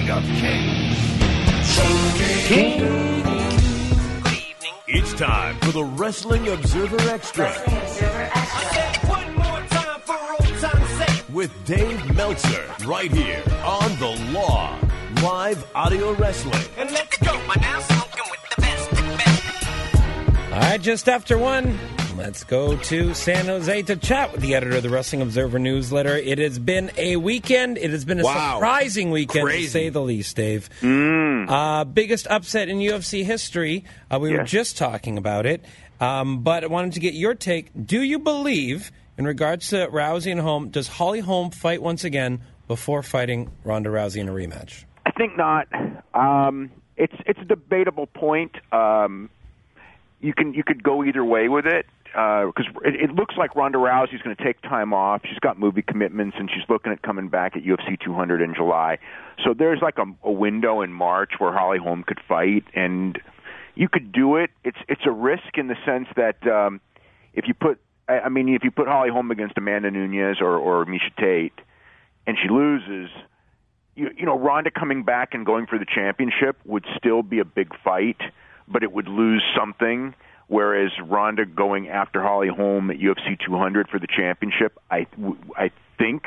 King of Kings. It's time for the Wrestling Observer Extra. One more time for old time's sake. With Dave Meltzer, right here on The Law, live audio wrestling. And let's go. We're now smoking with the best. All right, just after 1. Let's go to San Jose to chat with the editor of the Wrestling Observer newsletter. It has been a weekend. It has been a surprising weekend, to say the least, Dave. Biggest upset in UFC history. We were just talking about it. But I wanted to get your take. Do you believe, in regards to Rousey and Holm, does Holly Holm fight once again before fighting Ronda Rousey in a rematch? I think not. It's a debatable point. You could go either way with it. Because it looks like Ronda Rousey's going to take time off. She's got movie commitments, and she's looking at coming back at UFC 200 in July. So there's like a window in March where Holly Holm could fight, and you could do it. It's a risk in the sense that if you put Holly Holm against Amanda Nunes or Miesha Tate, and she loses, you know, Ronda coming back and going for the championship would still be a big fight, but it would lose something. Whereas Ronda going after Holly Holm at UFC 200 for the championship, I think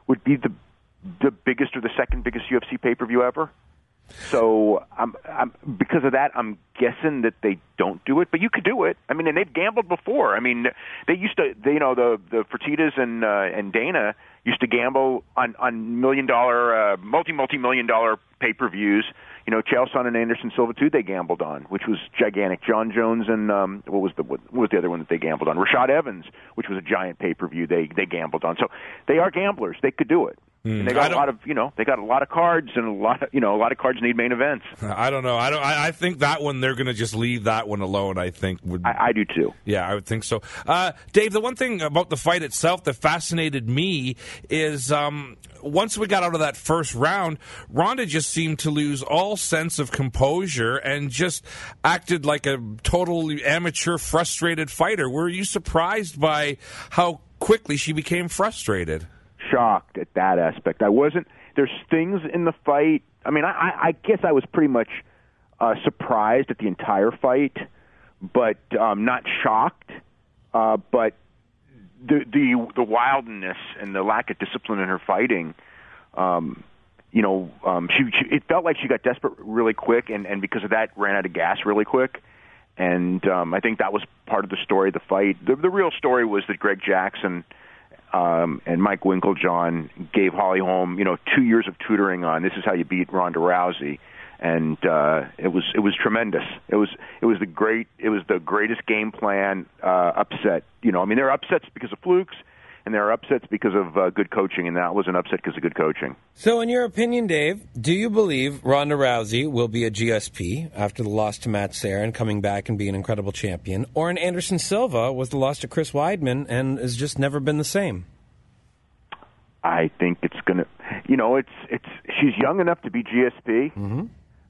would be the biggest or the second biggest UFC pay-per-view ever. So because of that, I'm guessing that they don't do it. But you could do it. I mean, and they've gambled before. I mean, they used to. The Fertittas and Dana used to gamble on $1 million, multi-million dollar pay-per-views. You know, Chael Sonnen and Anderson Silva too. They gambled on, which was gigantic. John Jones and what was the other one that they gambled on? Rashad Evans, which was a giant pay-per-view. They gambled on. So they are gamblers. They could do it. And they got a lot of cards, and a lot of cards need main events. I don't know. I think that one they're going to just leave that one alone. I think I do too. Yeah, I would think so. Dave, the one thing about the fight itself that fascinated me is once we got out of that first round, Ronda just seemed to lose all sense of composure and just acted like a totally amateur, frustrated fighter. Were you surprised by how quickly she became frustrated? Shocked at that aspect. I wasn't. There's things in the fight. I mean, I guess I was pretty much surprised at the entire fight, but not shocked. But the wildness and the lack of discipline in her fighting, it felt like she got desperate really quick, and because of that, ran out of gas really quick. And I think that was part of the story of the fight. The real story was that Greg Jackson and Mike Winklejohn gave Holly Holm, 2 years of tutoring on this is how you beat Ronda Rousey, and it was tremendous. It was the greatest game plan upset. There are upsets because of flukes, and there are upsets because of good coaching, and that was an upset because of good coaching. So, in your opinion, Dave, do you believe Ronda Rousey will be a GSP after the loss to Matt Serra and coming back and being an incredible champion, or an Anderson Silva with the loss to Chris Weidman and has just never been the same? I think it's gonna. She's young enough to be GSP. Mm-hmm.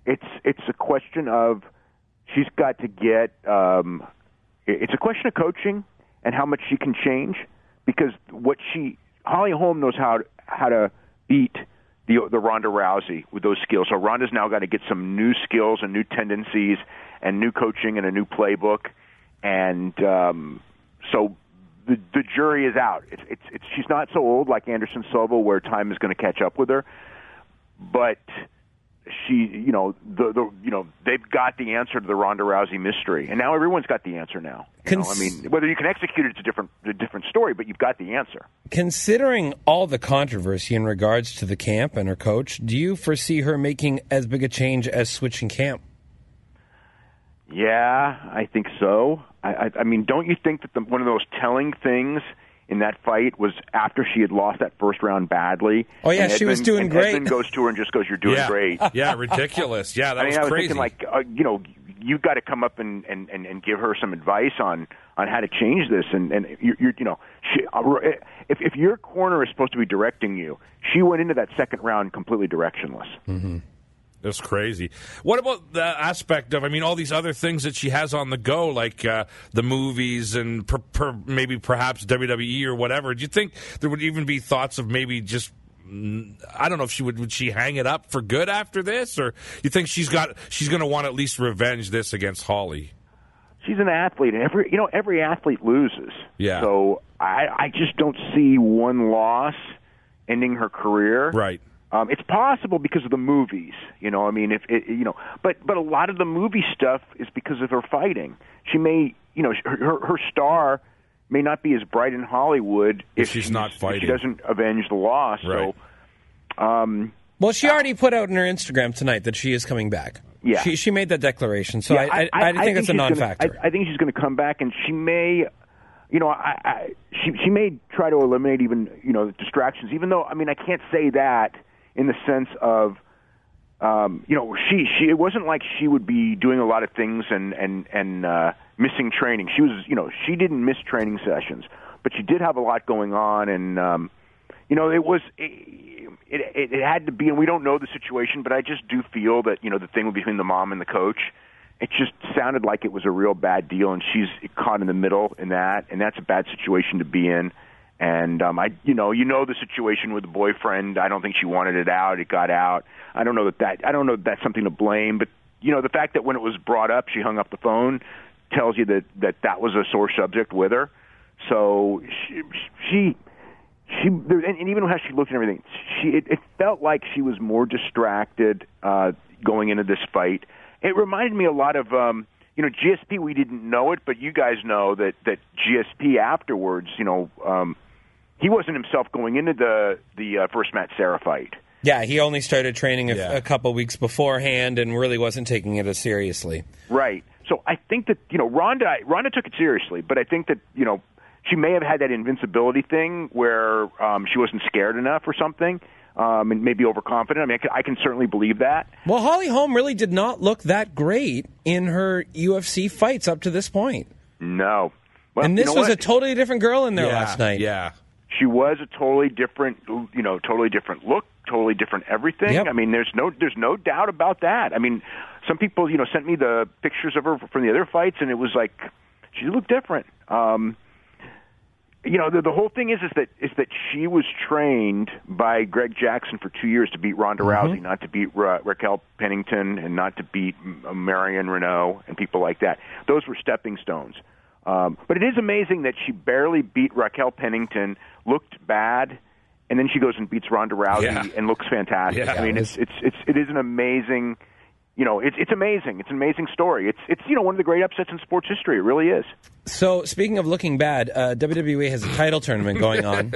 It's a question of she's got to get. It's a question of coaching and how much she can change. Because Holly Holm knows how to beat the Ronda Rousey with those skills. So Ronda's now got to get some new skills and new tendencies and new coaching and a new playbook. And so the jury is out. She's not so old like Anderson Silva, where time is going to catch up with her. But they've got the answer to the Ronda Rousey mystery, and now everyone's got the answer now. Whether you can execute it's a different story, but you've got the answer. Considering all the controversy in regards to the camp and her coach, do you foresee her making as big a change as switching camp? Yeah, I think so. I mean, don't you think that one of those telling things in that fight was after she had lost that first round badly? Oh, yeah, she was doing great. Edmund goes to her and just goes, "You're doing great." Yeah, ridiculous. Yeah, that was crazy. I was thinking, you've got to come up and give her some advice on how to change this. And if your corner is supposed to be directing you, she went into that second round completely directionless. Mm-hmm. That's crazy. What about the aspect of, all these other things that she has on the go, like the movies and maybe perhaps WWE or whatever? Do you think there would even be thoughts of maybe just I don't know if would she hang it up for good after this, or you think she's going to want at least revenge this against Holly? She's an athlete, and every athlete loses. Yeah. So I just don't see one loss ending her career. Right. It's possible because of the movies, but a lot of the movie stuff is because of her fighting. She may, her star may not be as bright in Hollywood if she's not fighting. If she doesn't avenge the loss. Right. So, well, she already put out in her Instagram tonight that she is coming back. Yeah, she made that declaration. So I think it's a non-factor. I think she's going to come back, and she may. She may try to eliminate even the distractions. Even though I can't say that in the sense of she it wasn't like she would be doing a lot of things and missing training. She was she didn't miss training sessions, but she did have a lot going on, and it had to be. And we don't know the situation, but I just do feel that the thing between the mom and the coach. It just sounded like it was a real bad deal, and she's caught in the middle in that, and that's a bad situation to be in. And the situation with the boyfriend. I don't think she wanted it out. It got out. I don't know that that's something to blame, but the fact that when it was brought up, she hung up the phone tells you that was a sore subject with her. So she and even how she looked and everything, it felt like she was more distracted going into this fight. It reminded me a lot of, GSP. We didn't know it, but you guys know that GSP afterwards, he wasn't himself going into the first Matt Serra fight. Yeah, he only started training a couple weeks beforehand and really wasn't taking it as seriously. Right. So I think that Ronda took it seriously, but I think that she may have had that invincibility thing where she wasn't scared enough or something. And maybe overconfident. I can certainly believe that. Well, Holly Holm really did not look that great in her UFC fights up to this point. No. Well, and this was a totally different girl in there last night. Yeah. She was a totally different look, totally different everything. Yep. There's no doubt about that. Some people, sent me the pictures of her from the other fights, and it was like she looked different. The whole thing is that she was trained by Greg Jackson for 2 years to beat Ronda Rousey, not to beat Raquel Pennington, and not to beat Marion Renault and people like that. Those were stepping stones. But it is amazing that she barely beat Raquel Pennington, looked bad, and then she goes and beats Ronda Rousey and looks fantastic. Yeah. It is an amazing. It's amazing. It's an amazing story. It's one of the great upsets in sports history. It really is. So, speaking of looking bad, WWE has a title tournament going on.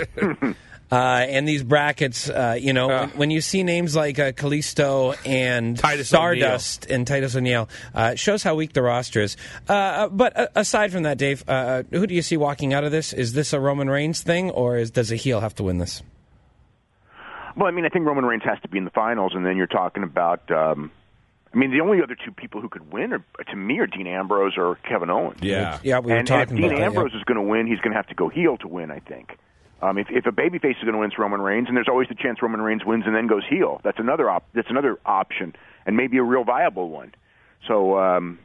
And these brackets, when you see names like Kalisto and Titus Stardust and Titus O'Neil, it shows how weak the roster is. But aside from that, Dave, who do you see walking out of this? Is this a Roman Reigns thing, or does a heel have to win this? Well, I think Roman Reigns has to be in the finals, and then you're talking about... the only other two people who could win, to me, are Dean Ambrose or Kevin Owens. Yeah, we were talking about that. And if Dean Ambrose is going to win, he's going to have to go heel to win, I think. If a babyface is going to win, it's Roman Reigns, and there's always the chance Roman Reigns wins and then goes heel. That's another option, and maybe a real viable one. So,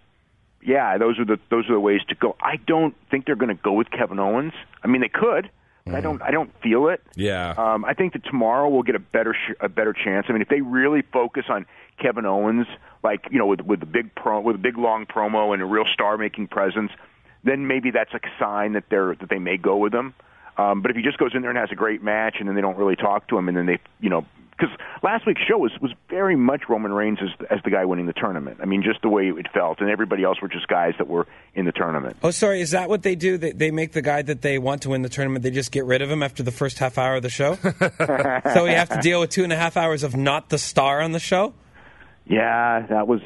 those are the ways to go. I don't think they're going to go with Kevin Owens. They could. But I don't feel it. Yeah. I think that tomorrow we'll get a better chance. If they really focus on Kevin Owens, with a big long promo and a real star-making presence, then maybe that's a sign that they may go with him. But if he just goes in there and has a great match, and then they don't really talk to him, and then because last week's show was very much Roman Reigns as the guy winning the tournament. Just the way it felt, and everybody else were just guys that were in the tournament. Oh, sorry, is that what they do? They make the guy that they want to win the tournament, they just get rid of him after the first half hour of the show? So we have to deal with 2.5 hours of not the star on the show? Yeah, that was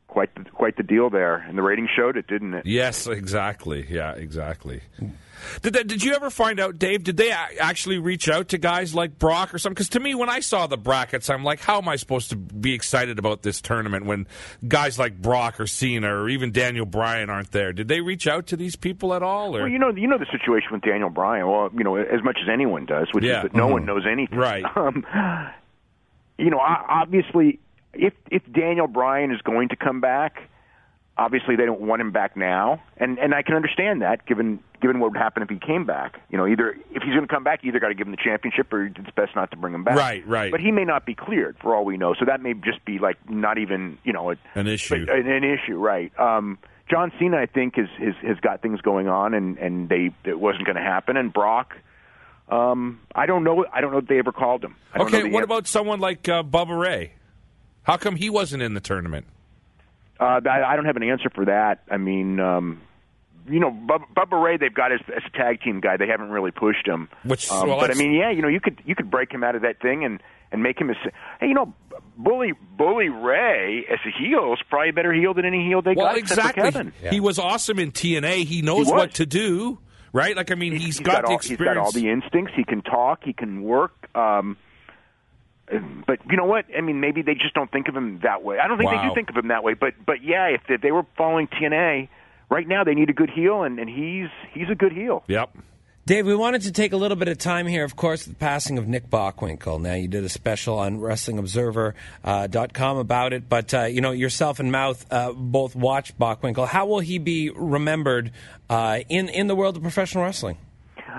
quite the deal there, and the ratings showed it, didn't it? Yes, exactly. Yeah, exactly. Did you ever find out, Dave, did they actually reach out to guys like Brock or something? Because to me, when I saw the brackets, I'm like, how am I supposed to be excited about this tournament when guys like Brock or Cena or even Daniel Bryan aren't there? Did they reach out to these people at all? Or? Well, you know the situation with Daniel Bryan, as much as anyone does, which is that no one knows anything. Right. Obviously, if Daniel Bryan is going to come back, Obviously, they don't want him back now, and I can understand that, given what would happen if he came back. Either if he's going to come back, you either got to give him the championship, or it's best not to bring him back. Right. But he may not be cleared for all we know, so that may just be like not even an issue. An issue, right? John Cena, I think, has got things going on, and it wasn't going to happen. And Brock, I don't know if they ever called him. Okay, what about someone like Bubba Ray? How come he wasn't in the tournament? I don't have an answer for that. I mean, Bubba Ray, they've got as a tag team guy. They haven't really pushed him. But I mean, you could break him out of that thing and make him Bully Ray as a heel is probably a better heel than any heel they got. Exactly. Except for Kevin. Yeah. He was awesome in TNA. He knows what to do, right? Like, I mean, he's got the experience. He's got all the instincts. He can talk. He can work. But you know what? I mean, maybe they just don't think of him that way. I don't think they do think of him that way. But yeah, if they were following TNA right now, they need a good heel, and he's a good heel. Yep. Dave, we wanted to take a little bit of time here, of course, the passing of Nick Bockwinkel. Now, you did a special on WrestlingObserver.com about it, but, yourself and Mouth both watched Bockwinkel. How will he be remembered in the world of professional wrestling?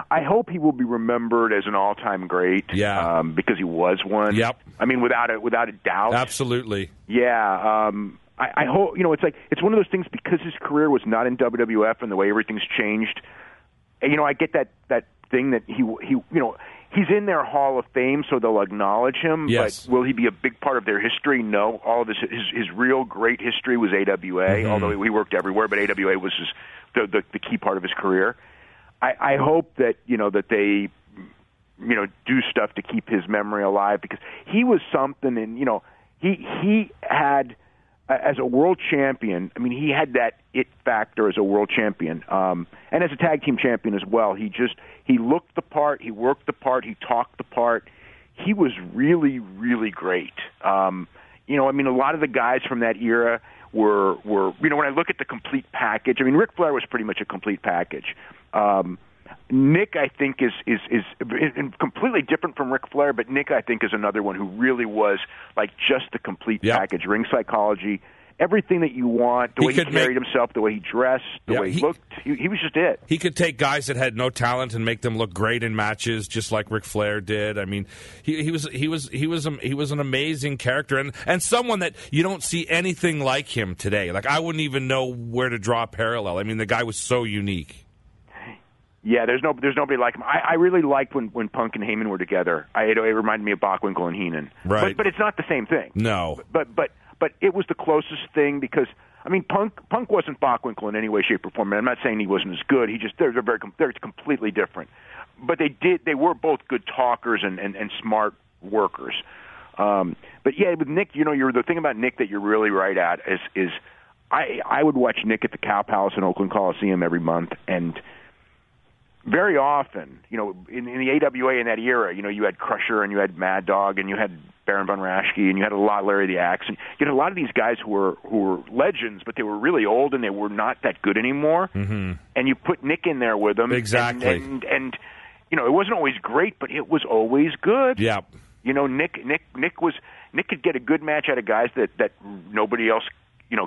I hope he will be remembered as an all-time great. Yeah. Because he was one. Yep. I mean, without a doubt. Absolutely. Yeah. I hope, it's one of those things, because his career was not in WWF and the way everything's changed. I get that thing that he's in their Hall of Fame, so they'll acknowledge him. Yes. But will he be a big part of their history? No. All of his real great history was AWA, although he worked everywhere, but AWA was the key part of his career. I hope that that they do stuff to keep his memory alive, because he was something, and he had, as a world champion, I mean, he had that it factor as a world champion, and as a tag team champion as well. He looked the part, he worked the part, he talked the part. He was really, really great. I mean, a lot of the guys from that era were when I look at the complete package, I mean, Ric Flair was pretty much a complete package. Nick, I think, is completely different from Ric Flair, but Nick, I think, is another one who really was like just the complete package. Ring psychology, everything that you want, the way he carried himself, the way he dressed, the way he looked. He was just it. He could take guys that had no talent and make them look great in matches, just like Ric Flair did. I mean, he was an amazing character, and someone that you don't see anything like him today. Like, I wouldn't even know where to draw a parallel. I mean, the guy was so unique. Yeah, there's nobody like him. I really liked when Punk and Heyman were together. It reminded me of Bockwinkel and Heenan. Right. But it's not the same thing. No. But it was the closest thing, because I mean, Punk wasn't Bockwinkel in any way, shape, or form. I'm not saying he wasn't as good. They're completely different. But they were both good talkers and smart workers. But yeah, with Nick, the thing about Nick that you're really right at is I would watch Nick at the Cow Palace in Oakland Coliseum every month, and very often, in the AWA in that era, you had Crusher and you had Mad Dog and you had Baron von Raschke and you had a lot of Larry the Axe, and you had a lot of these guys who were legends, but they were really old and they were not that good anymore. Mm-hmm. And you put Nick in there with them, exactly, and it wasn't always great, but it was always good. Yeah, Nick could get a good match out of guys that nobody else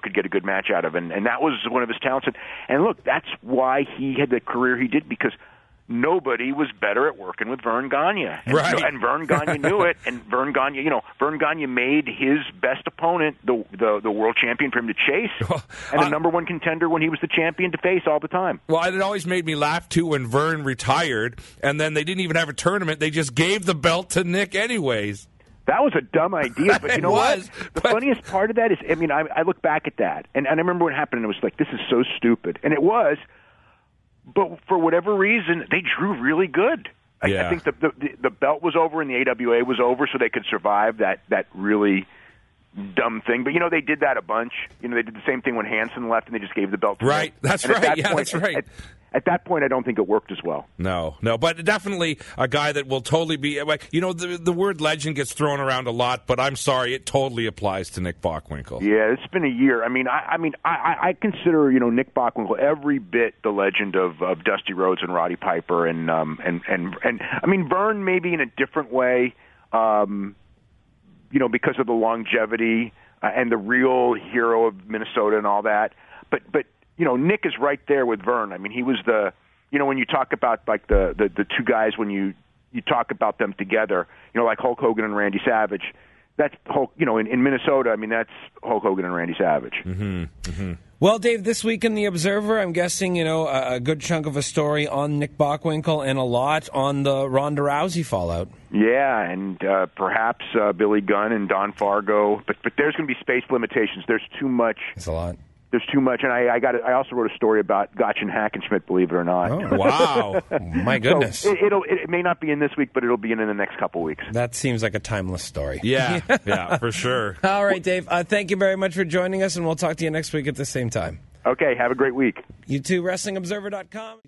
could get a good match out of, and that was one of his talents. And look, that's why he had the career he did, because nobody was better at working with Vern Gagne. Right. And Vern Gagne knew it, and Vern Gagne made his best opponent the world champion for him to chase, and the number one contender when he was the champion to face all the time. Well, it always made me laugh, too, when Vern retired, and then they didn't even have a tournament. They just gave the belt to Nick anyways. That was a dumb idea, but you know what? The funniest part of that is, I mean, I look back at that, and I remember what happened, and it was like, this is so stupid. And it was, but for whatever reason, they drew really good. I think the belt was over and the AWA was over, so they could survive that really dumb thing. But, they did that a bunch. They did the same thing when Hansen left, and they just gave the belt to Right, him. that's right, that's right. At that point, I don't think it worked as well. No, but definitely a guy that will totally be. The word legend gets thrown around a lot, but I'm sorry, it totally applies to Nick Bockwinkel. Yeah, it's been a year. I consider Nick Bockwinkel every bit the legend of Dusty Rhodes and Roddy Piper, and I mean Vern maybe in a different way, because of the longevity and the real hero of Minnesota and all that. but Nick is right there with Vern. I mean, he was the when you talk about like the two guys when you talk about them together, like Hulk Hogan and Randy Savage. That's Hulk. In Minnesota, I mean, that's Hulk Hogan and Randy Savage. Mm-hmm. Mm-hmm. Well, Dave, this week in The Observer, I'm guessing, a good chunk of a story on Nick Bockwinkel and a lot on the Ronda Rousey fallout. Yeah, and perhaps Billy Gunn and Don Fargo. But there's going to be space limitations. There's too much. It's a lot. There's too much, and I also wrote a story about Gotch and Hackenschmidt, believe it or not. Oh, wow. My goodness. So it may not be in this week, but it'll be in the next couple weeks. That seems like a timeless story. Yeah, for sure. All right, Dave. Thank you very much for joining us, and we'll talk to you next week at the same time. Okay, have a great week. You too, WrestlingObserver.com.